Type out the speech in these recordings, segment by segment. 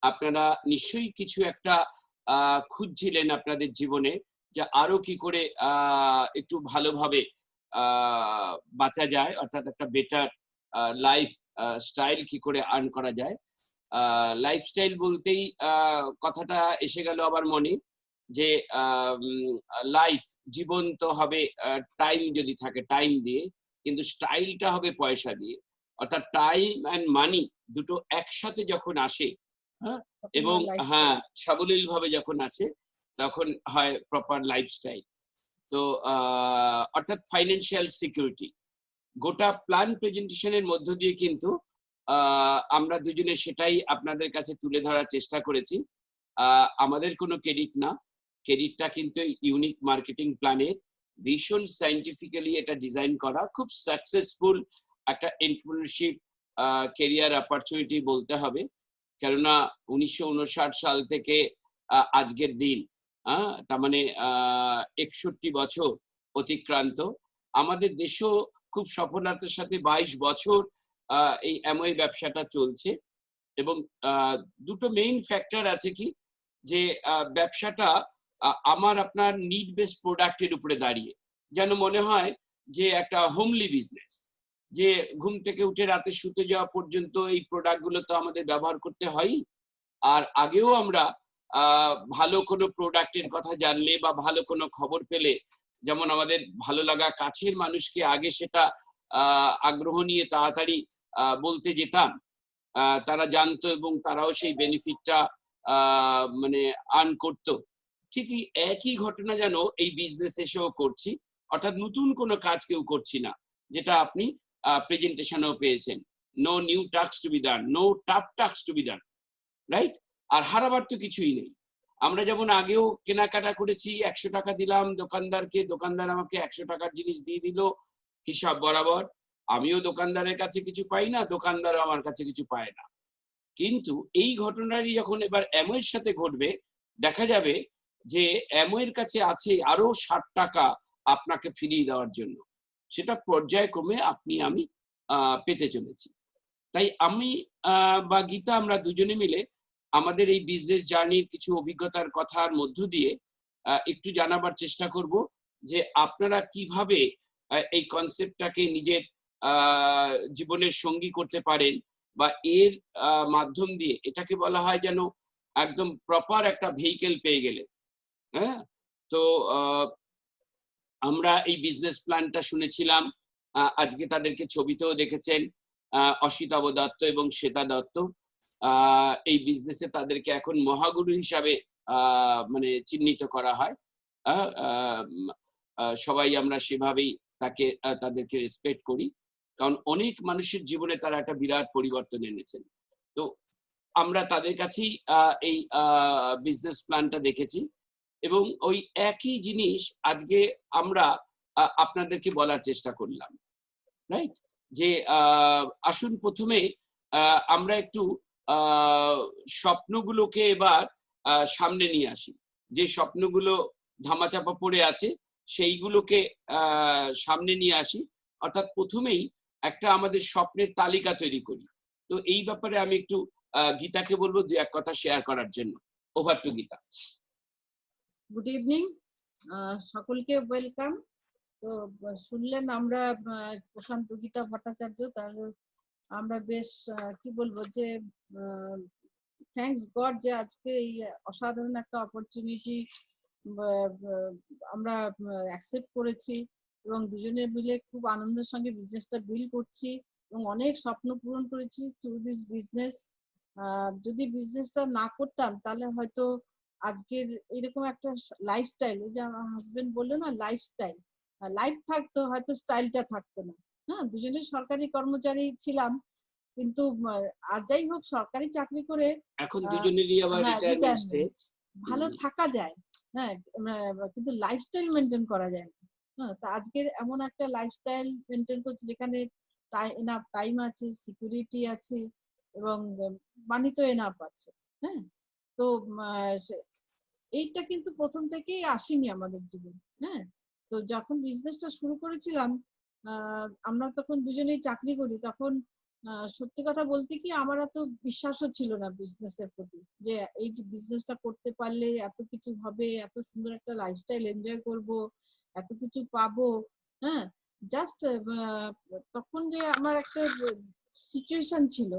আপনারা নিশ্চয়ই কিছু একটা খুঁজছিলেন আপনাদের জীবনে, যে আরো কি করে একটু ভালোভাবে বাঁচা যায়, অর্থাৎ একটা বেটার লাইফ স্টাইল কি করে আর্ন করা যায়। লাইফস্টাইল বলতেই কথাটা এসে গেল আমার মনে, যে লাইফ জীবন তো হবে টাইম যদি থাকে টাইম দিয়ে, কিন্তু স্টাইলটা হবে পয়সা দিয়ে। অর্থাৎ টাইম অ্যান্ড মানি দুটো একসাথে যখন আসে, হ্যাঁ, এবং হ্যাঁ সাবলীল ভাবে যখন আসে, তখন হয় প্রপার লাইফস্টাইল। তো অর্থাৎ ফাইন্যান্সিয়াল সিকিউরিটি। গোটা প্ল্যান প্রেজেন্টেশনের মধ্য দিয়ে কিন্তু আমরা দুজনে সেটাই আপনাদের কাছে তুলে ধরার চেষ্টা করেছি। আমাদের কোনো ক্রেডিট না, ক্রেডিটটা কিন্তু ইউনিক মার্কেটিং প্ল্যানের ভীষণ সায়েন্টিফিক্যালি এটা ডিজাইন করা, খুব সাকসেসফুল একটা এন্টারপ্রেনারশিপ কেরিয়ার অপরচুনিটি বলতে হবে। কেননা 1959 সাল থেকে আজকের দিন, তার মানে 61 বছর অতিক্রান্ত। আমাদের দেশও খুব সফলতার সাথে 22 বছর এই অ্যামওয়ে ব্যবসাটা চলছে। এবং দুটো মেইন ফ্যাক্টর আছে কি, যে ব্যবসাটা আমার আপনার নিড বেসড প্রোডাক্টের উপরে দাঁড়িয়ে, যেন মনে হয় যে একটা হোমলি বিজনেস, যে ঘুম থেকে উঠে রাতে শুতে যাওয়া পর্যন্ত এই প্রোডাক্ট গুলো তো আমাদের ব্যবহার করতে হয়। আর আগেও আমরা ভালো কোনো প্রোডাক্টের কথা জানলে বা ভালো কোনো খবর পেলে, যেমন আমাদের ভালো লাগা কাছের মানুষকে আগে সেটা আগ্রহ নিয়ে তাড়াতাড়ি বলতে যেতাম, তারা জানতো এবং তারাও সেই বেনিফিটটা মানে আর্ন করতো। ঠিকই একই ঘটনা যেন এই বিজনেস এসেও করছি, অর্থাৎ নতুন কোনো কাজ কেউ করছি না, যেটা আপনি প্রেজেন্টেশনেও পেয়েছেন। No new task to be done, no tough task to be done, right? আর হারাবার তো কিছুই নেই। আমরা যেমন আগেও কেনাকাটা করেছি, 100 টাকা দিলাম দোকানদারকে, দোকানদার আমাকে 100 টাকার জিনিস দিয়ে দিল হিসাব বরাবর। আমিও দোকানদারের কাছে কিছু পাই না, দোকানদারও আমার কাছে কিছু পায় না। কিন্তু এই ঘটনাটি যখন এবার অ্যামওয়ের সাথে ঘটবে, দেখা যাবে যে অ্যামওয়ের কাছে আছে আরো 60 টাকা আপনাকে ফিরিয়ে দেওয়ার জন্য। সেটা পর্যায়ক্রমে আপনি আমি পেতে চলেছি। তাই আমি বা গীতা, আমরা দুজনে মিলে আমাদের এই বিজনেস জার্নির কিছু অভিজ্ঞতার কথার মধ্য দিয়ে একটু জানাবার চেষ্টা করব, যে আপনারা কিভাবে এই কনসেপ্টটাকে নিজের জীবনের সঙ্গী করতে পারেন, বা এর মাধ্যম দিয়ে এটাকে বলা হয় যেন একদম প্রপার একটা ভেহিকেল পেয়ে গেলে। হ্যাঁ, তো আমরা এই বিজনেস প্ল্যানটা শুনেছিলাম, আজকে তাদেরকে ছবিতেও দেখেছেন, অসিতাভ দত্ত এবং শ্বেতা দত্ত। এই বিজনেসে তাদেরকে এখন মহাগুরু হিসাবে মানে চিহ্নিত করা হয়। সবাই আমরা সেভাবেই তাদেরকে রেসপেক্ট করি, কারণ অনেক মানুষের জীবনে তারা একটা বিরাট পরিবর্তন এনেছেন। তো আমরা তাদের কাছেই এই বিজনেস প্ল্যানটা দেখেছি, এবং ওই একই জিনিস আজকে আমরা আপনাদেরকে বলার চেষ্টা করলাম, রাইট? যে আসুন প্রথমে আমরা একটু স্বপ্নগুলোকে এবার সামনে নিয়ে আসি। যে স্বপ্নগুলো ধামাচাপা পড়ে আছে সেইগুলোকে সামনে নিয়ে আসি। অর্থাৎ প্রথমেই একটা আমাদের স্বপ্নের তালিকা তৈরি করি। তো এই ব্যাপারে আমি একটু গীতাকে বলবো দু এক কথা শেয়ার করার জন্য। Over to Gita. Good evening, সকলকে ওয়েলকাম। তো শুনলেন আমরা প্রশান্ত গীতা ভট্টাচার্য, তার আমরা বেশ কি বলবো যে থ্যাঙ্কস গড যে আজকে এই অসাধারণ একটা অপরচুনিটি আমরা অ্যাকসেপ্ট করেছি, এবং দুজনে মিলে খুব আনন্দের সঙ্গে বিজনেসটা বিল্ড করছি এবং অনেক স্বপ্ন পূরণ করেছি থ্রু দিস বিজনেস। যদি বিজনেসটা না করতাম তাহলে হয়তো আজকের এরকম একটা লাইফস্টাইল, ওই যে আমার হাজবেন্ড বললো না লাইফস্টাইল, লাইফ থাকতো হয়তো স্টাইলটা থাকতো না। হ্যাঁ, দুজনে সরকারি কর্মচারী ছিলাম, কিন্তু আর যাই হোক সরকারি চাকরি করে এখন দুজনেরই আবার রিটায়ারমেন্ট স্টেজ, ভালো থাকা যায়, হ্যাঁ, কিন্তু লাইফস্টাইল মেনটেন করা যায় না। হ্যাঁ, তো আজকের এমন একটা লাইফস্টাইল মেনটেন করছি যেখানে এনাফ টাইম আছে, সিকিউরিটি আছে, এবং মানি তো এনাফ আছে। হ্যাঁ, তো এইটা কিন্তু প্রথম থেকেই আসেনি আমাদের জীবনে। হ্যাঁ, তো যখন বিজনেসটা শুরু করেছিলাম, আমরা তখন দুজনেই চাকরি করি, তখন সত্যি কথা বলতে কি আমার এত বিশ্বাসও ছিল না বিজনেসের প্রতি, যে এই বিজনেসটা করতে পারলে এত কিছু হবে, এত সুন্দর একটা লাইফস্টাইল এনজয় করব, এত কিছু পাবো। হ্যাঁ, জাস্ট তখন যে আমার একটা সিচুয়েশন ছিল,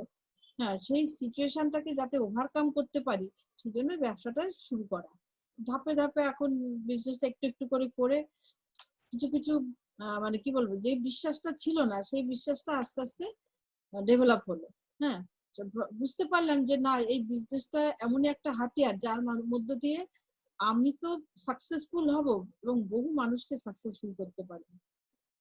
হ্যাঁ সেই সিচুয়েশনটাকে যাতে ওভারকাম করতে পারি সেই জন্য ব্যবসাটা শুরু করা। ধাপে ধাপে এখন বিজনেসটা একটু একটু করে করে কিছু কিছু মানে কি বলবো, যে বিশ্বাসটা ছিল না সেই বিশ্বাসটা আস্তে আস্তে ডেভেলপ হলো। হ্যাঁ, বুঝতে পারলাম যে না, এই বিজনেসটা এমনই একটা হাতিয়ার যার মধ্য দিয়ে আমি তো সাকসেসফুল হব এবং বহু মানুষকে সাকসেসফুল করতে পারবো।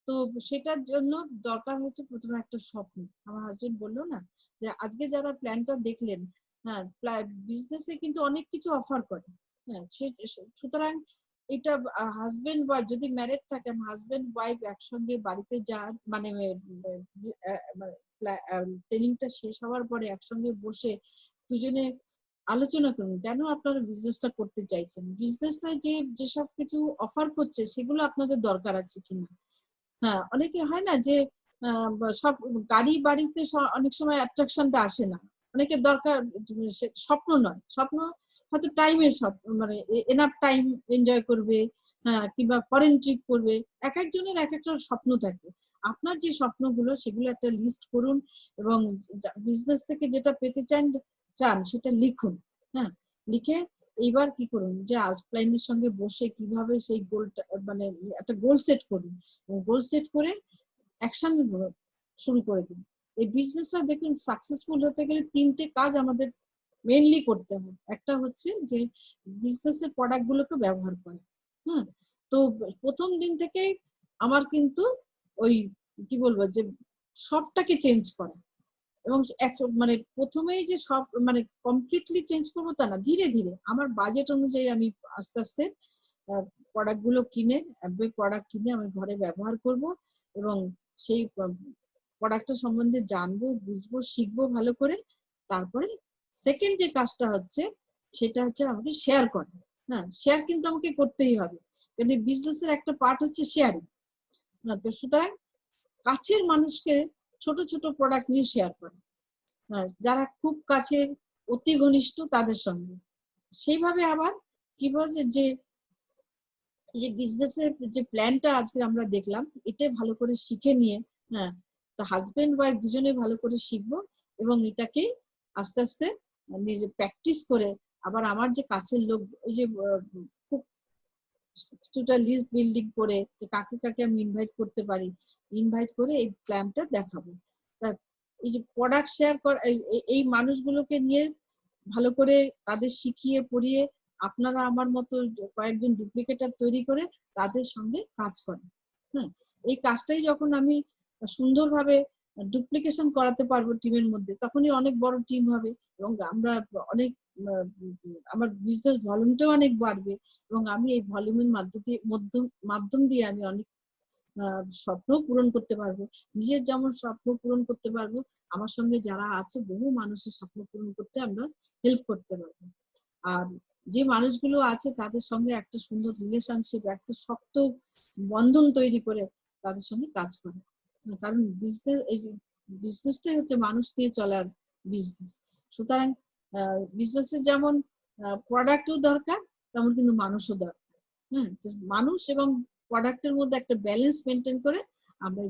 তো সেটার জন্য দরকার হচ্ছে প্রথমে একটা স্বপ্ন। আমার হাজবেন্ড বললো না যে আজকে যারা প্ল্যানটা দেখলেন, হ্যাঁ বিজনেসে কিন্তু অনেক কিছু অফার করে। হ্যাঁ, সুতরাং এটা হাজবেন্ড ওয়াইফ যদি ম্যারেড থাকেন, হাজবেন্ড ওয়াইফ একসঙ্গে বাড়িতে যান, মানে ট্রেনিংটা শেষ হওয়ার পরে একসঙ্গে বসে দুজনে আলোচনা করুন কেন আপনারা বিজনেসটা করতে চাইছেন, বিজনেসটা যে যেসব কিছু অফার করছে সেগুলো আপনাদের দরকার আছে কিনা। হ্যাঁ, অনেকে হয় না যে সব গাড়ি বাড়িতে অনেক সময় অ্যাট্রাকশনটা আসে না। অনেকের দরকার স্বপ্ন নয়, স্বপ্ন হয়তো টাইমের স্বপ্ন, মানে এনাফ টাইম এনজয় করবে, হ্যাঁ কিংবা ফরেন ট্রিপ করবে। এক একজনের এক একটা স্বপ্ন থাকে। আপনার যে স্বপ্নগুলো সেগুলো একটা লিস্ট করুন এবং বিজনেস থেকে যেটা পেতে চান সেটা লিখুন। হ্যাঁ, লিখে এইবার কি করুন যে আজপ্লাইনের সঙ্গে বসে কিভাবে সেই গোলটা, মানে একটা গোল সেট করুন। গোল সেট করে অ্যাকশন শুরু করে দিন। এই বিজনেসটা দেখুন সাকসেসফুল হতে গেলে 3টে কাজ আমাদের মেইনলি করতে হয়। একটা হচ্ছে যে বিজনেসের প্রোডাক্ট গুলোকে ব্যবহার করা। হ্যাঁ, তো প্রথম দিন থেকে আমার কিন্তু ওই কি বলবো যে সবটাকে চেঞ্জ করা এবং মানে প্রথমেই যে সব মানে কমপ্লিটলি চেঞ্জ করবো তা না, ধীরে ধীরে আমার বাজেট অনুযায়ী আমি আস্তে আস্তে প্রোডাক্ট গুলো কিনে, প্রোডাক্ট কিনে আমি ঘরে ব্যবহার করব এবং সেই প্রোডাক্টের সম্বন্ধে জানবো, বুঝবো, শিখবো ভালো করে। তারপরে সেকেন্ড যে কাজটা হচ্ছে সেটা হচ্ছে আমাকে শেয়ার করা। হ্যাঁ, শেয়ার কিন্তু আমাকে করতেই হবে, কারণ বিজনেসের একটা পার্ট হচ্ছে শেয়ারিং। না তো সুতরাং কাছের মানুষকে ছোট ছোট প্রোডাক্ট নিয়ে শেয়ার করা, যারা খুব কাছের অতি ঘনিষ্ঠ তাদের সঙ্গে। সেইভাবে আবার কি বলছে যে যে বিজনেসের যে প্ল্যানটা আজকে আমরা দেখলাম এটা ভালো করে শিখে নিয়ে, হ্যাঁ তো হাজবেন্ড ওয়াইফ দুজনে ভালো করে শিখবো এবং এটাকে আস্তে আস্তে নিজে প্র্যাকটিস করে আবার আমার যে কাছের লোক, ওই যে খুব কিছুটা লিস্ট বিল্ডিং করে যে কাকে কাকে আমি ইনভাইট করতে পারি, ইনভাইট করে এই প্ল্যানটা দেখাবো। তা এই যে প্রোডাক্ট শেয়ার করা, এই মানুষগুলোকে নিয়ে ভালো করে তাদের শিখিয়ে পড়িয়ে আপনারা আমার মতো কয়েকজন ডুপ্লিকেটর তৈরি করে তাদের সঙ্গে কাজ করেন। হ্যাঁ, এই কাজটাই যখন আমি সুন্দরভাবে ডুপ্লিকেশন করাতে পারবো টিমের মধ্যে, তখনই অনেক বড় টিম হবে এবং আমরা অনেক আমার বিজনেস ভলিউমটাও অনেক বাড়বে এবং আমি এই ভলিউমের মাধ্যম দিয়ে আমি অনেক স্বপ্ন পূরণ করতে পারবো। নিজের যেমন স্বপ্ন পূরণ করতে পারবো, আমার সঙ্গে যারা আছে বহু মানুষের স্বপ্ন পূরণ করতে আমরা হেল্প করতে পারবো। আর যে মানুষগুলো আছে তাদের সঙ্গে একটা সুন্দর রিলেশনশিপ, একটা শক্ত বন্ধন তৈরি করে তাদের সঙ্গে কাজ করে। কারণ বিজনেসটাই হচ্ছে মানুষ নিয়ে চলার বিজনেস। সুতরাং বিজনেসের যেমন প্রোডাক্টও দরকার তেমন কিন্তু মানুষও দরকার। হ্যাঁ, মানুষ এবং প্রোডাক্টের মধ্যে একটা ব্যালেন্স মেনটেন করে আমরা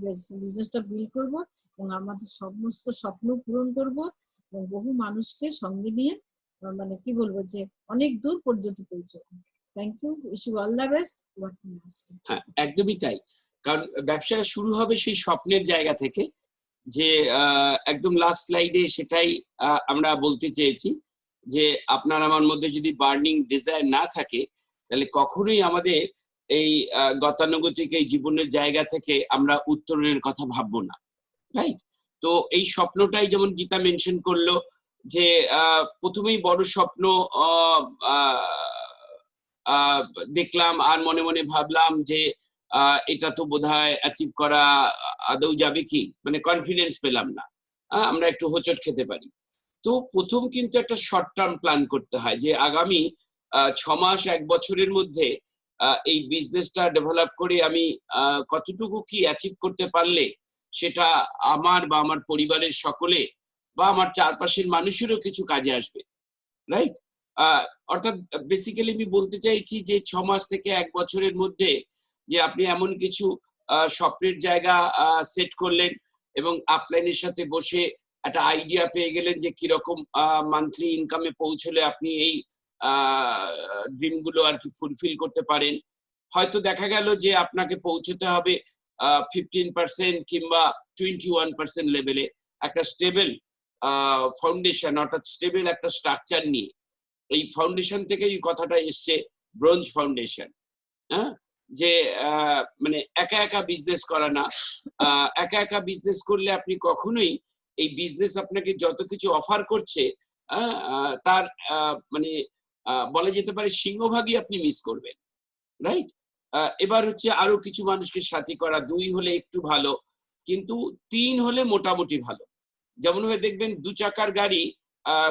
বিজনেসটা বিল্ড করব এবং আমাদের সমস্ত স্বপ্ন পূরণ করব এবং বহু মানুষকে সঙ্গে নিয়ে মানে কি বলবো যে অনেক দূর পর্যন্ত পৌঁছাবো। Thank you, wish you all the best. হ্যাঁ, একদমই তাই। কারণ ব্যবসাটা শুরু হবে সেই স্বপ্নের জায়গা থেকে, যে একদম লাস্ট স্লাইডে সেটাই আমরা বলতে চেয়েছি যে আপনার আমার মধ্যে যদি বার্নিং ডিজায়ার না থাকে তাহলে কখনোই আমাদের এই গতানুগতিক এই জীবনের জায়গা থেকে আমরা উত্তরণের কথা ভাববো না, রাইট? তো এই স্বপ্নটাই যেমন গীতা মেনশন করলো যে প্রথমেই বড় স্বপ্ন দেখলাম আর মনে মনে ভাবলাম যে এটা তো বোধহয় অ্যাচিভ করা আদৌ যাবে কি, মানে কনফিডেন্স পেলাম না, আমরা একটু হোঁচট খেতে পারি। তো প্রথম কিন্তু একটা শর্ট টার্ম প্ল্যান করতে হয় যে আগামী 6 মাস 1 বছরের মধ্যে এই বিজনেসটা ডেভেলপ করে আমি কতটুকু কি অ্যাচিভ করতে পারলে সেটা আমার বা আমার পরিবারের সকলে বা আমার চারপাশের মানুষেরও কিছু কাজে আসবে, রাইট? অর্থাৎ বেসিক্যালি আমি বলতে চাইছি যে 6 মাস থেকে 1 বছরের মধ্যে যে আপনি এমন কিছু স্বপ্নের জায়গা সেট করলেন এবং আপলাইনের সাথে বসে একটা আইডিয়া পেয়ে গেলেন যে কিরকম মান্থলি ইনকামে পৌঁছলে আপনি এই ড্রিম গুলো আর কি ফুলফিল করতে পারেন। হয়তো দেখা গেল যে আপনাকে পৌঁছতে হবে 15% কিংবা 21% লেভেলে একটা স্টেবল ফাউন্ডেশন, অর্থাৎ স্টেবল একটা স্ট্রাকচার নিয়ে। এই ফাউন্ডেশন থেকে এই কথাটা এসছে, ব্রোঞ্জ ফাউন্ডেশন। হ্যাঁ, যে মানে একা একা বিজনেস করা না। একা একা বিজনেস করলে আপনি কখনোই এই বিজনেস আপনাকে যত কিছু অফার করছে তার মানে বলা যেতে পারে সিংহভাগই আপনি মিস করবেন, রাইট? এবার হচ্ছে আরো কিছু মানুষকে সাথী করা। 2 হলে একটু ভালো, কিন্তু 3 হলে মোটামুটি ভালো। যেমন ভাবে দেখবেন 2 চাকার গাড়ি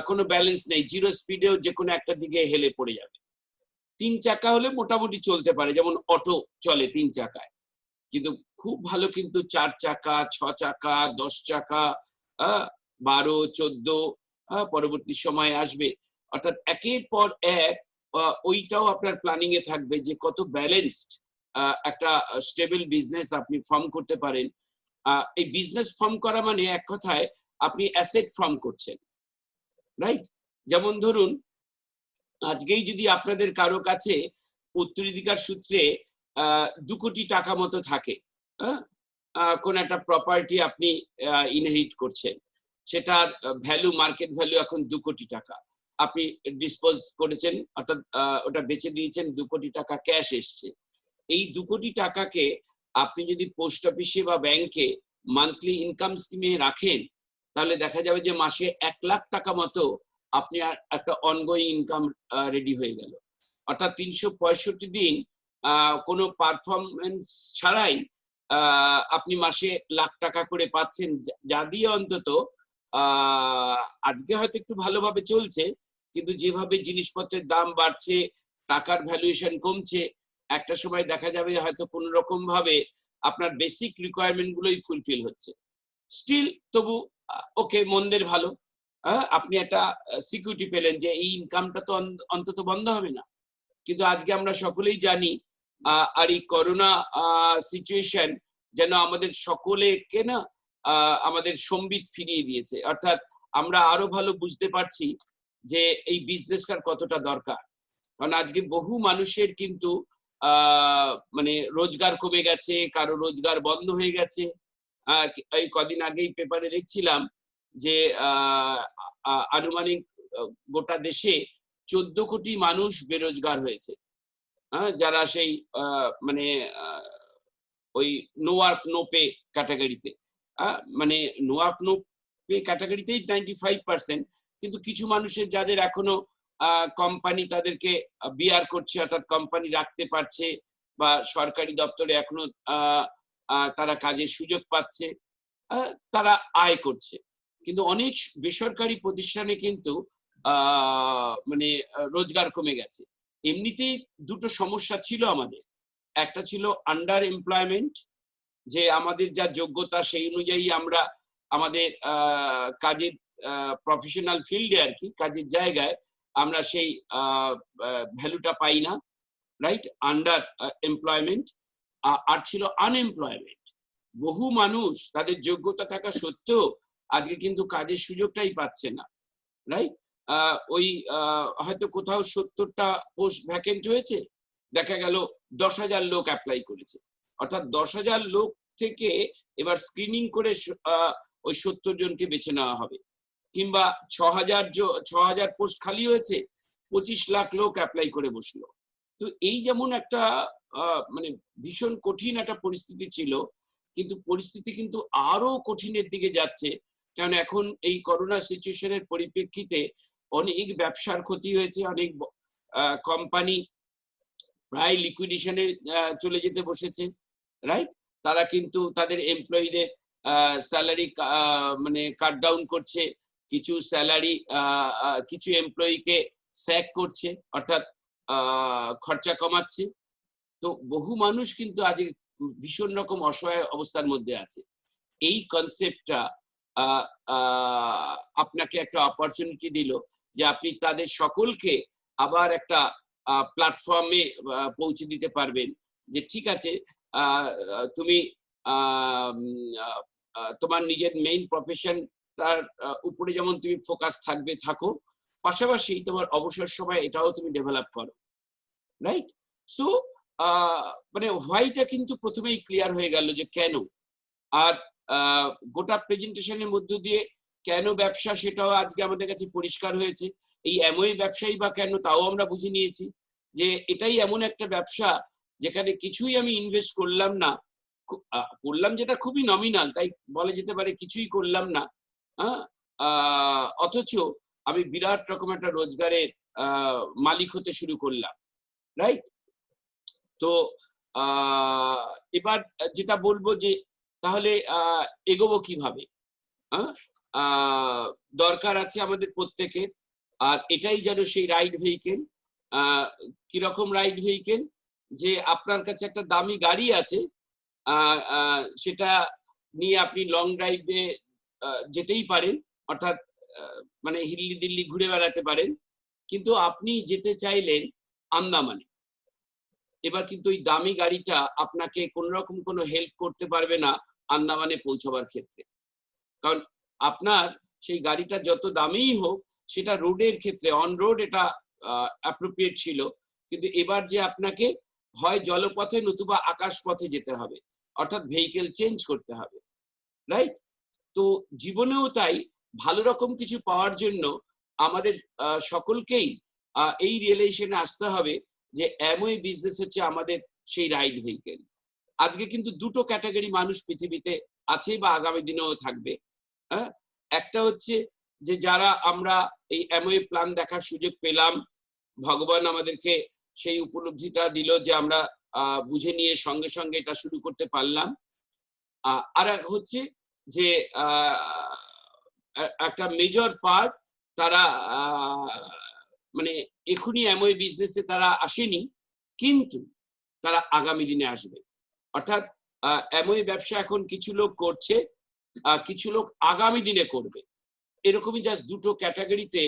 কোনো ব্যালেন্স নেই, জিরো স্পিডেও যে কোনো একটা দিকে হেলে পড়ে যাবে। 3 চাকা হলে মোটামুটি চলতে পারে, যেমন অটো চলে 3 চাকায়। কিন্তু খুব ভালো কিন্তু 4 চাকা, 6 চাকা, 10 চাকা, 12, 14 পরবর্তী সময়ে আসবে। অর্থাৎ একের পর এক ওইটাও আপনার প্ল্যানিং এ থাকবে যে কত ব্যালেন্সড একটা স্টেবল বিজনেস আপনি ফর্ম করতে পারেন। এই বিজনেস ফর্ম করা মানে এক কথায় আপনি অ্যাসেট ফর্ম করছেন, রাইট? যেমন ধরুন আজকেই যদি আপনাদের কারো কাছে উত্তরাধিকার সূত্রে 2 কোটি টাকা মতো থাকে, কোন একটা প্রপার্টি আপনি ইনহেরিট করছেন, সেটার ভ্যালু, মার্কেট ভ্যালু এখন 2 কোটি টাকা, আপনি ডিসপোজ করেছেন, অর্থাৎ ওটা বেচে দিয়েছেন, 2 কোটি টাকা ক্যাশ এসছে। এই 2 কোটি টাকাকে আপনি যদি পোস্ট অফিসে বা ব্যাংকে মান্থলি ইনকাম স্কিমে রাখেন, তাহলে দেখা যাবে যে মাসে 1 লাখ টাকা মতো আপনি একটা অনগোয়িং ইনকাম রেডি হয়ে গেল। অর্থাৎ 365 দিন কোনো পারফরমেন্স ছাড়াই আপনি মাসে লাখ টাকা করে পাচ্ছেন, যা দিয়ে অন্তত আজকে হয়তো একটু ভালোভাবে চলছে, কিন্তু যেভাবে জিনিসপত্রের দাম বাড়ছে, টাকার ভ্যালুয়েশন কমছে, একটা সময় দেখা যাবে হয়তো কোনো রকম ভাবে আপনার বেসিক রিকোয়ারমেন্ট গুলোই ফুলফিল হচ্ছে। স্টিল তবু ওকে, মন্দের ভালো, আপনি একটা সিকিউরিটি পেলেন যে এই ইনকামটা তো অন্তত বন্ধ হবে না। কিন্তু আজকে আমরা সকলেই জানি আর এই করোনা সিচুয়েশন যেন আমাদের সকলেকে না আমাদের সম্বিত ফিরিয়ে দিয়েছে। অর্থাৎ আমরা আরো ভালো বুঝতে পারছি যে এই বিজনেসটার কতটা দরকার। কারণ আজকে বহু মানুষের কিন্তু মানে রোজগার কমে গেছে, কারো রোজগার বন্ধ হয়ে গেছে। এই কদিন আগেই পেপারে দেখছিলাম যে আনুমানিক গোটা দেশে 14 কোটি মানুষ বেরোজগার হয়েছে, যারা সেই মানে ওই নো ওয়ার্ক নো পে ক্যাটাগরিতে, মানে নো ওয়ার্ক নো পে ক্যাটাগরিতেই 95%, কিন্তু কিছু মানুষের যাদের এখনো কোম্পানি তাদেরকে বিয়ার করছে, অর্থাৎ কোম্পানি রাখতে পারছে বা সরকারি দপ্তরে এখনো তারা কাজের সুযোগ পাচ্ছে, তারা আয় করছে। কিন্তু অনেক বেসরকারি প্রতিষ্ঠানে কিন্তু মানে রোজগার কমে গেছে। এমনিতেই 2টো সমস্যা ছিল আমাদের। একটা ছিল আন্ডার এমপ্লয়মেন্ট, যে আমাদের যা যোগ্যতা সেই অনুযায়ী আমরা আমাদের কাজের প্রফেশনাল ফিল্ডে আর কি, কাজের জায়গায় আমরা সেই ভ্যালুটা পাই না, রাইট? Under employment. আর ছিল আনএমপ্লয়মেন্ট। বহু মানুষ তাদের যোগ্যতা থাকা সত্ত্বেও আজকে কিন্তু কাজের সুযোগটাই পাচ্ছে না, রাইট? ওই হয়তো কোথাও 70টা পোস্ট ভ্যাকেন্ট হয়েছে, দেখা গেল 10,000 লোক অ্যাপ্লাই করেছে। অর্থাৎ 10,000 লোক থেকে এবার স্ক্রিনিং করে ওই 70 জনকে বেছে নেওয়া হবে। কিংবা 6,000 পোস্ট খালি হয়েছে, 25 লাখ লোক অ্যাপ্লাই করে বসলো। তো এই যেমন একটা মানে ভীষণ কঠিন একটা পরিস্থিতি ছিল, কিন্তু পরিস্থিতি কিন্তু আরো কঠিনের দিকে যাচ্ছে। কারণ এখন এই করোনা সিচুয়েশনের পরিপ্রেক্ষিতে অনেক ব্যবসার ক্ষতি হয়েছে, অনেক কোম্পানি প্রায় লিকুইডেশনে চলে যেতে বসেছে, রাইট? তারা কিন্তু তাদের এমপ্লয়ীদের স্যালারি মানে কাট ডাউন করছে, কিছু স্যালারি কিছু এমপ্লয়ীকে স্যাক করছে, অর্থাৎ খরচা কমাচ্ছে। তো বহু মানুষ কিন্তু আজ ভীষণ রকম অসহায় অবস্থার মধ্যে আছে। এই কনসেপ্টটা আপনাকে একটা অপরচুনিটি দিল যে আপনি তাদের সকলকে আবার একটা প্ল্যাটফর্মে পৌঁছে দিতে পারবেন যে ঠিক আছে, তুমি তোমার নিজের মেইন প্রফেশন তার উপরে যেমন তুমি ফোকাস থাকবে, থাকো, পাশাপাশি তোমার অবসর সময় এটাও তুমি ডেভেলপ করো, রাইট? সো মানে হোয়াইটা কিন্তু প্রথমেই ক্লিয়ার হয়ে গেল যে কেন। আর গোটা প্রেজেন্টেশনের মধ্য দিয়ে কেন ব্যবসা সেটাও আজকে আমাদের কাছে পরিষ্কার হয়েছে। এই এমওই ব্যবসায়ী বা কেন তাও আমরা বুঝে নিয়েছি যে এটাই এমন একটা ব্যবসা যেখানে কিছুই আমি ইনভেস্ট করলাম না, করলাম যেটা খুবই নমিনাল, তাই বলা যেতে পারে কিছুই করলাম না, অথচ আমি বিরাট রকম একটা রোজগারের মালিক হতে শুরু করলাম, রাইট? তো এবার যেটা বলবো যে তাহলে এগোবো কিভাবে, দরকার আছে আমাদের প্রত্যেকের, আর এটাই যেন সেই রাইড ভেহিকেল। কিরকম রাইড ভেহিকেল? যে আপনার কাছে একটা দামি গাড়ি আছে, সেটা নিয়ে আপনি লং ড্রাইভে যেতেই পারেন, অর্থাৎ মানে হিল্লি দিল্লি ঘুরে বেড়াতে পারেন, কিন্তু আপনি যেতে চাইলেন আন্দামানে। এবার কিন্তু ওই দামি গাড়িটা আপনাকে কোন রকম কোনো হেল্প করতে পারবে না আন্দামানে পৌঁছবার ক্ষেত্রে, কারণ আপনার সেই গাড়িটা যত দামিই হোক সেটা রোডের ক্ষেত্রে অন রোড এটা অ্যাপ্রোপ্রিয়েট ছিল, কিন্তু এবার যে আপনাকে হয় জলপথে নতুবা আকাশ পথে যেতে হবে, অর্থাৎ ভেহিকেল চেঞ্জ করতে হবে, রাইট? তো জীবনেও তাই ভালো রকম কিছু পাওয়ার জন্য আমাদের সকলকেই এই রিয়েলাইজেশনে আসতে হবে যে অ্যামওয়ে বিজনেস হচ্ছে আমাদের সেই রাইড ভেহিকেল। আজকে কিন্তু দুটো ক্যাটাগরি মানুষ পৃথিবীতে আছে বা আগামী দিনেও থাকবে। একটা হচ্ছে যে যারা আমরা এই অ্যামওয়ে প্ল্যান দেখার সুযোগ পেলাম, ভগবান আমাদেরকে সেই উপলব্ধিটা দিল যে আমরা বুঝে নিয়ে সঙ্গে সঙ্গে এটা শুরু করতে পারলাম। আর এক হচ্ছে যে একটা মেজর পার্ট তারা মানে এখনই অ্যামওয়ে বিজনেসে তারা আসেনি, কিন্তু তারা আগামী দিনে আসবে। অর্থাৎ অ্যামওয়ে ব্যবসা এখন কিছু লোক করছে, কিছু লোক আগামী দিনে করবে। এরকমই জাস্ট দুটো ক্যাটাগরিতে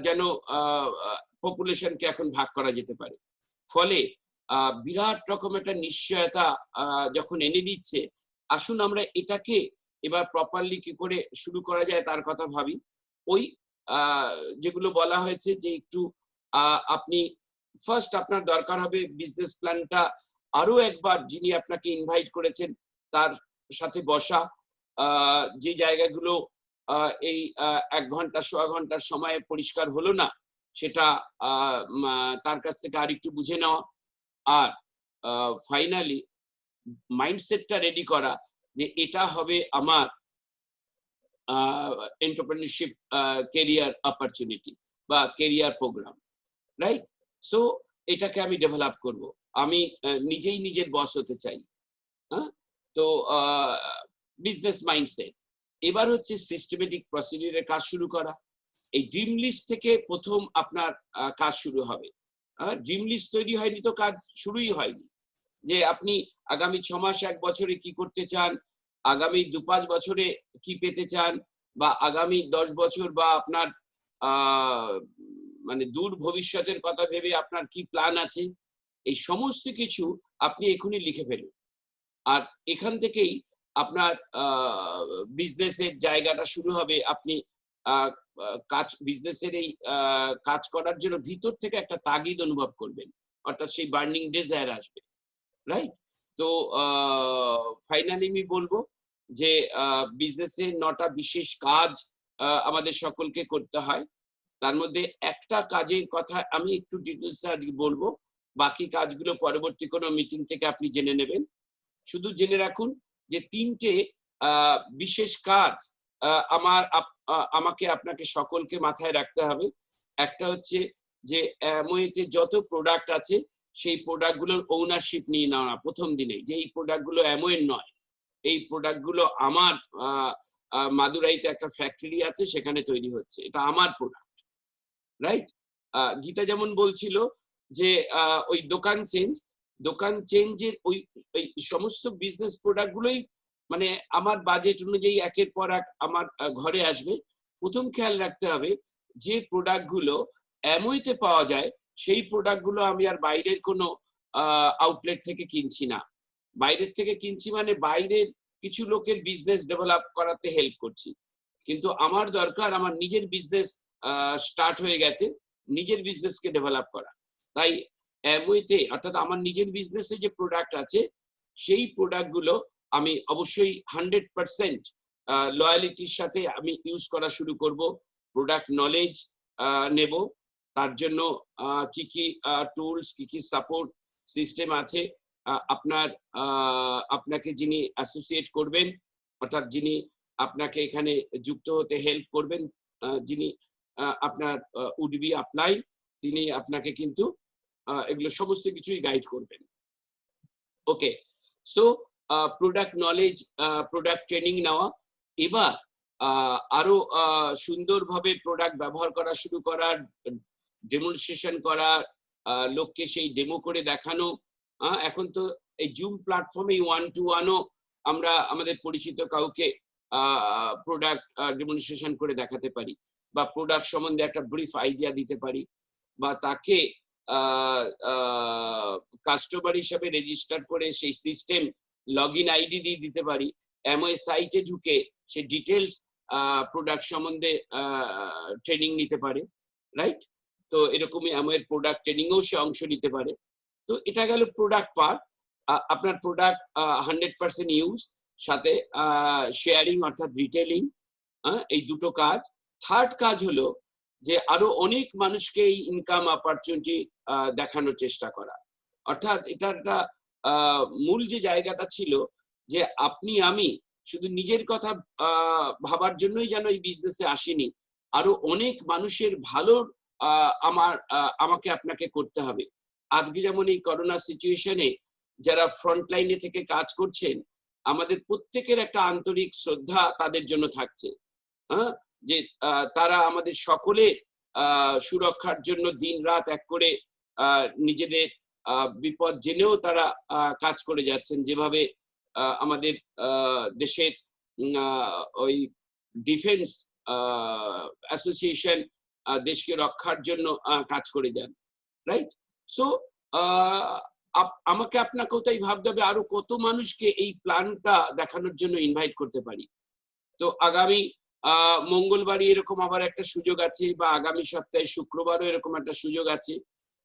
যেন পপুলেশনকে এখন ভাগ করা যেতে পারে। ফলে বিরাট রকম একটা নিশ্চয়তা যখন এনে দিচ্ছে, আসুন আমরা এটাকে এবার প্রপারলি কি করে শুরু করা যায় তার কথা ভাবি। ওই যেগুলো বলা হয়েছে যে একটু আপনি ফার্স্ট আপনার দরকার হবে বিজনেস প্ল্যানটা আরো একবার যিনি আপনাকে ইনভাইট করেছেন তার সাথে বসা, যে জায়গাগুলো এই 1 ঘন্টা সোয়া ঘন্টার সময়ে পরিষ্কার হলো না সেটা তার কাছ থেকে আর একটু বুঝে নেওয়া, আর ফাইনালি মাইন্ডসেটটা রেডি করা যে এটা হবে আমার এন্টারপ্রেনারশিপ কেরিয়ার অপরচুনিটি বা কেরিয়ার প্রোগ্রাম, রাইট? সো এটাকে আমি ডেভেলপ করব, আমি নিজেই নিজের বস হতে চাই। তো বিজনেস মাইন্ডসেট। এবার হচ্ছে সিস্টেমেটিক প্রসিডিউরের কাজ শুরু করা। এই ড্রিম লিস্ট থেকে প্রথম আপনার কাজ শুরু হবে। ড্রিম লিস্ট তৈরি হয়নি তো কাজ শুরুই হয়নি। যে আপনি আগামী 6 মাস 1 বছরে কি করতে চান, আগামী 2-5 বছরে কি পেতে চান, বা আগামী 10 বছর বা আপনার মানে দূর ভবিষ্যতের কথা ভেবে আপনার কি প্ল্যান আছে, এই সমস্ত কিছু আপনি এখনই লিখে ফেলুন। আর এখান থেকেই আপনার বিজনেসের জায়গাটা শুরু হবে। আপনি কাজ বিজনেসের এই কাজ করার জন্য ভিতর থেকে একটা তাগিদ অনুভব করবেন, অর্থাৎ সেই বার্নিং ডিজায়ার আসবে, রাইট? তো ফাইনালি আমি বলবো যে বিজনেসে 9টা বিশেষ কাজ আমাদের সকলকে করতে হয়। তার মধ্যে একটা কাজের কথা আমি একটু ডিটেলসে আজকে বলবো, বাকি কাজগুলো পরবর্তী কোনো মিটিং থেকে আপনি জেনে নেবেন। শুধু জেনে রাখুন যে 3টে বিশেষ কাজ আমাকে আপনাকে সকলকে মাথায় রাখতে হবে। একটা হচ্ছে যে অ্যামওয়েতে যত প্রোডাক্ট আছে সেই প্রোডাক্টগুলোর ওনারশিপ নিয়ে নেওয়া প্রথম দিনেই, যে এই প্রোডাক্টগুলো অ্যামওয়ের নয়, এই প্রোডাক্টগুলো আমার মাদুরাইতে একটা ফ্যাক্টরি আছে সেখানে তৈরি হচ্ছে, এটা আমার প্রোডাক্ট, রাইট? গীতা যেমন বলছিল যে ওই দোকান চেঞ্জের ওই সমস্ত বিজনেস প্রোডাক্ট গুলোই মানে আমার বাজেট অনুযায়ী একের পর এক আমার ঘরে আসবে। প্রথম খেয়াল রাখতে হবে যে প্রোডাক্ট গুলো অ্যামওয়েতে পাওয়া যায় সেই প্রোডাক্ট গুলো আমি আর বাইরের কোনো আউটলেট থেকে কিনছি না। বাইরের থেকে কিনছি মানে বাইরের কিছু লোকের বিজনেস ডেভেলপ করাতে হেল্প করছি, কিন্তু আমার দরকার আমার নিজের বিজনেস স্টার্ট হয়ে গেছে, নিজের বিজনেসকে ডেভেলপ করা। তাই অ্যামওয়েতে অর্থাৎ আমার নিজের বিজনেসে যে প্রোডাক্ট আছে সেই প্রোডাক্ট গুলো আমি অবশ্যই 100% লয়ালিটির সাথে আমি ইউজ করা শুরু করব। প্রোডাক্ট নলেজ নেব, তার জন্য কি কি টুলস, কি কি সাপোর্ট সিস্টেম আছে, আপনাকে যিনি অ্যাসোসিয়েট করবেন অর্থাৎ যিনি আপনাকে এখানে যুক্ত হতে হেল্প করবেন, যিনি আপনার উড বি অ্যাপ্লাই, তিনি আপনাকে কিন্তু এগুলো সমস্ত কিছুই গাইড করবেন। Okay, so product knowledge, product training নেওয়া, এবার আরো সুন্দরভাবে প্রোডাক্ট ব্যবহার করা শুরু করা, ডেমনস্ট্রেশন করা, লোককে সেই ডেমো করে দেখানো। এখন তো এই জুম প্ল্যাটফর্মে 1-to-1ও আমরা আমাদের পরিচিত কাউকে প্রোডাক্ট ডেমনস্ট্রেশন করে দেখাতে পারি, বা প্রোডাক্ট সম্বন্ধে একটা ব্রিফ আইডিয়া দিতে পারি, বা তাকে কাস্টমার হিসাবে রেজিস্টার করে সেই সিস্টেম লগ ইন আইডি দিয়ে দিতে পারি। অ্যামওয়ে সাইটে ঢুকে সে ডিটেলস প্রোডাক্ট সম্বন্ধে ট্রেনিং নিতে পারে, রাইট? তো এরকমই অ্যামওয়ের প্রোডাক্ট ট্রেনিংও সে অংশ নিতে পারে। তো এটা গেল প্রোডাক্ট পার্ট। আপনার প্রোডাক্ট 100% ইউজ, সাথে শেয়ারিং অর্থাৎ রিটেলিং, এই দুটো কাজ। থার্ড কাজ হলো যে আরো অনেক মানুষকে এই ইনকাম অপরচুনিটি দেখানোর চেষ্টা করা। অর্থাৎ এটা একটা মূল যে জায়গাটা ছিল যে আপনি আমি শুধু নিজের কথা ভাবার জন্যই যেন এই বিজনেসে আসিনি, আরো অনেক মানুষের ভালো আমাকে আপনাকে করতে হবে। আজকে যেমন এই করোনা সিচুয়েশনে যারা ফ্রন্ট লাইনে থেকে কাজ করছেন, আমাদের প্রত্যেকের একটা আন্তরিক শ্রদ্ধা তাদের জন্য থাকছে, যে তারা আমাদের সকলের সুরক্ষার জন্য দিন রাত এক করে নিজেদের বিপদ জেনেও তারা কাজ করে যাচ্ছেন। যেভাবে আমাদের দেশের ওই ডিফেন্স অ্যাসোসিয়েশন দেশকে রক্ষার জন্য কাজ করে যান, রাইট? সো আমাকে আপনাকেও তাই ভাবতে হবে আরো কত মানুষকে এই প্ল্যানটা দেখানোর জন্য ইনভাইট করতে পারি। তো আগামী মঙ্গলবারই এরকম আবার একটা সুযোগ আছে, বা আগামী সপ্তাহে শুক্রবারও এরকম একটা সুযোগ আছে।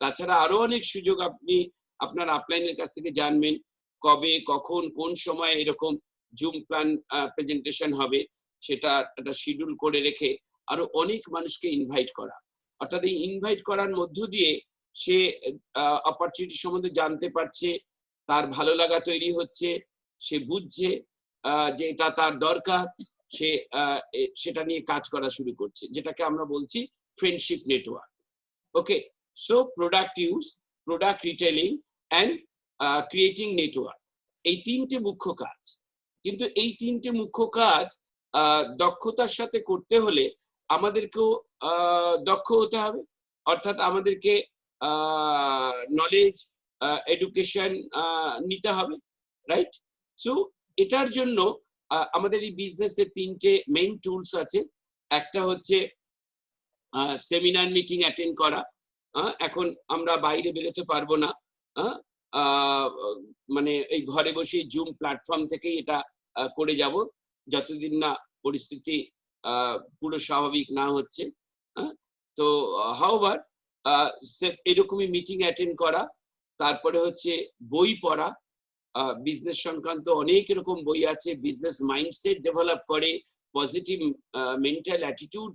তাছাড়া আরো অনেক সুযোগ আপনি আপনার আপলাইনের কাছ থেকে জানবেন, কবে কখন কোন সময় এরকম জুম প্ল্যান প্রেজেন্টেশন হবে, সেটা একটা শিডিউল করে রেখে আরো অনেক মানুষকে ইনভাইট করা। অর্থাৎ এই ইনভাইট করার মধ্য দিয়ে সে অপরচুনিটি সম্বন্ধে জানতে পারছে, তার ভালো লাগা তৈরি হচ্ছে, সে বুঝছে যে এটা তার দরকার, সে সেটা নিয়ে কাজ করা শুরু করছে, যেটাকে আমরা বলছি friendship network. Okay, so product use, product retailing and creating network, এই তিনটে মুখ্য কাজ। কিন্তু এই তিনটে মুখ্য কাজ দক্ষতার সাথে করতে হলে আমাদেরকেও দক্ষ হতে হবে, অর্থাৎ আমাদেরকে নলেজ, এডুকেশন নিতে হবে, রাইট? সো এটার জন্য আমাদের এই বিজনেসের তিনটে মেইন টুলস আছে। একটা হচ্ছে সেমিনার মিটিং অ্যাটেন্ড করা। এখন আমরা বাইরে বেরোতে পারবো না, মানে এই ঘরে বসে জুম প্ল্যাটফর্ম থেকেই এটা করে যাব যতদিন না পরিস্থিতি পুরো স্বাভাবিক না হচ্ছে। তো হাউএভার এরকমই মিটিং অ্যাটেন্ড করা। তারপরে হচ্ছে বই পড়া, বিজনেস সংক্রান্ত অনেক এরকম বই আছে, বিজনেস মাইন্ডসেট ডেভেলপ করে, পজিটিভ মেন্টাল অ্যাটিটিউড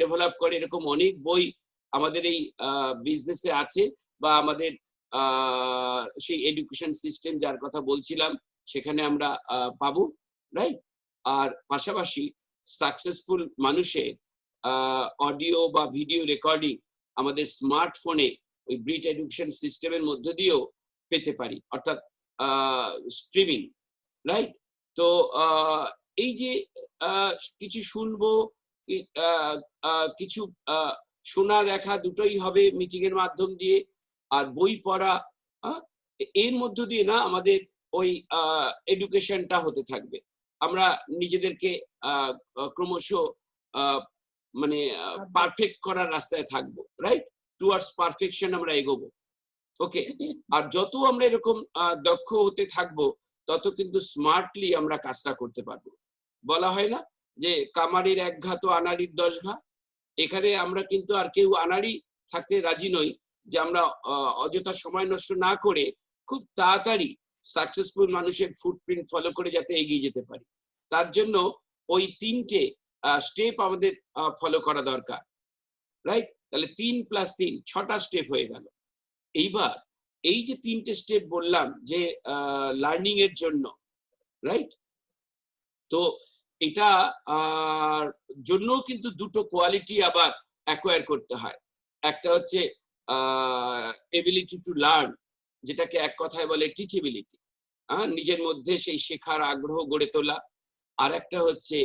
ডেভেলপ করে, এরকম অনেক বই আমাদের এই বিজনেসে আছে, বা আমাদের সেই এডুকেশন সিস্টেম যার কথা বলছিলাম সেখানে আমরা পাবো, রাইট? আর পাশাপাশি সাকসেসফুল মানুষের অডিও বা ভিডিও রেকর্ডিং আমাদের স্মার্টফোনে ওই ব্রিট এডুকেশন সিস্টেমের মধ্য দিয়েও পেতে পারি, অর্থাৎ স্ট্রিমিং, রাইট? তো এই যে কিছু শুনবো, কিছু শোনা দেখা দুটোই হবে মিটিং এর মাধ্যম দিয়ে, আর বই পড়া, এর মধ্য দিয়ে না আমাদের ওই এডুকেশনটা হতে থাকবে। আমরা নিজেদেরকে ক্রমশ মানে পারফেক্ট করার রাস্তায় থাকবো, রাইট? টুয়ার্ডস পারফেকশন আমরা এগোবো। ওকে, আর যত আমরা এরকম দক্ষ হতে থাকবো তত কিন্তু স্মার্টলি আমরা কাজটা করতে পারবো। বলা হয় না যে কামারের এক ঘা তো আনাড়ির 10 ঘা। এখানে আমরা কিন্তু আর কেউ আনাড়ি থাকতে রাজি নই, যে আমরা অযথা সময় নষ্ট না করে খুব তাড়াতাড়ি সাকসেসফুল মানুষের ফুটপ্রিন্ট ফলো করে যাতে এগিয়ে যেতে পারি। তার জন্য ওই 3টে স্টেপ আমাদের ফলো করা দরকার, রাইট? তাহলে 3 + 3 6টা স্টেপ হয়ে গেল। এইবার এই যে 3টে স্টেপ বললাম যে লার্নিং এর জন্য, রাইট? তো এটা জন্য কিন্তু দুটো কোয়ালিটি আবার অ্যাকোয়ার করতে হয়। একটা হচ্ছে এবিলিটি টু লার্ন, যেটাকে এক কথায় বলে টিচেবিলিটি, নিজের মধ্যে সেই শেখার আগ্রহ গড়ে তোলা। আর একটা হচ্ছে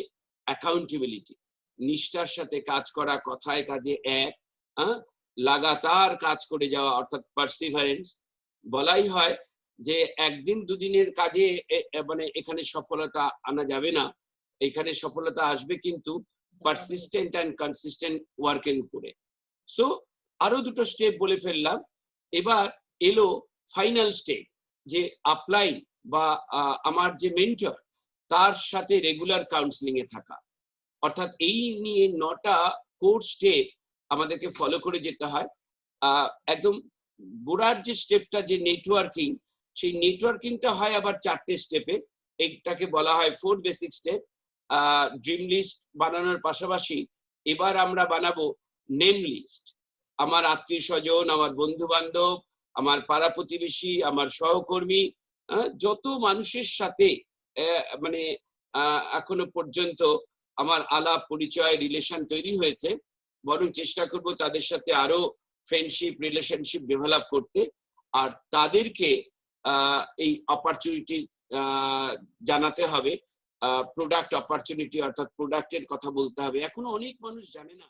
অ্যাকাউন্টেবিলিটি, নিষ্ঠার সাথে কাজ করা, কথায় কাজে এক, লাগাতার কাজ করে যাওয়া, অর্থাৎ পারসিভারেন্স। বলাই হয় যে একদিন দুদিনের কাজে মানে এখানে সফলতা আনা যাবে না, এখানে সফলতা আসবে কিন্তু পারসিস্টেন্ট অ্যান্ড কনসিস্টেন্ট ওয়ার্কের উপরে। সো আরো দুটো স্টেপ বলে ফেললাম। এবার এলো ফাইনাল স্টেপ, যে আপলাই বা আমার যে মেন্টর তার সাথে রেগুলার কাউন্সিলিং এ থাকা। অর্থাৎ এই নিয়ে 9টা কোর স্টেপ আমাদেরকে ফলো করে যেতে হয়। একদম গোড়ার যে স্টেপটা, যে নেটওয়ার্কিং, সেই নেটওয়ার্কিংটা হয় আবার 4টে স্টেপে। এইটাকে বলা হয় 4 বেসিক স্টেপ। ড্রিম লিস্ট বানানোর পাশাপাশি এবার আমরা বানাবো নেম লিস্ট। আমার আত্মীয় স্বজন, আমার বন্ধু বান্ধব, আমার পাড়া প্রতিবেশী, আমার সহকর্মী, যত মানুষের সাথে মানে এখনো পর্যন্ত আমার আলাপ পরিচয় রিলেশন তৈরি হয়েছে, বরং চেষ্টা করব তাদের সাথে আরো ফ্রেন্ডশিপ রিলেশনশিপ ডেভেলপ করতে। আর তাদেরকে এই অপরচুনিটি জানাতে হবে, প্রোডাক্ট অপরচুনিটি, অর্থাৎ প্রোডাক্টের কথা বলতে হবে। এখনো অনেক মানুষ জানে না।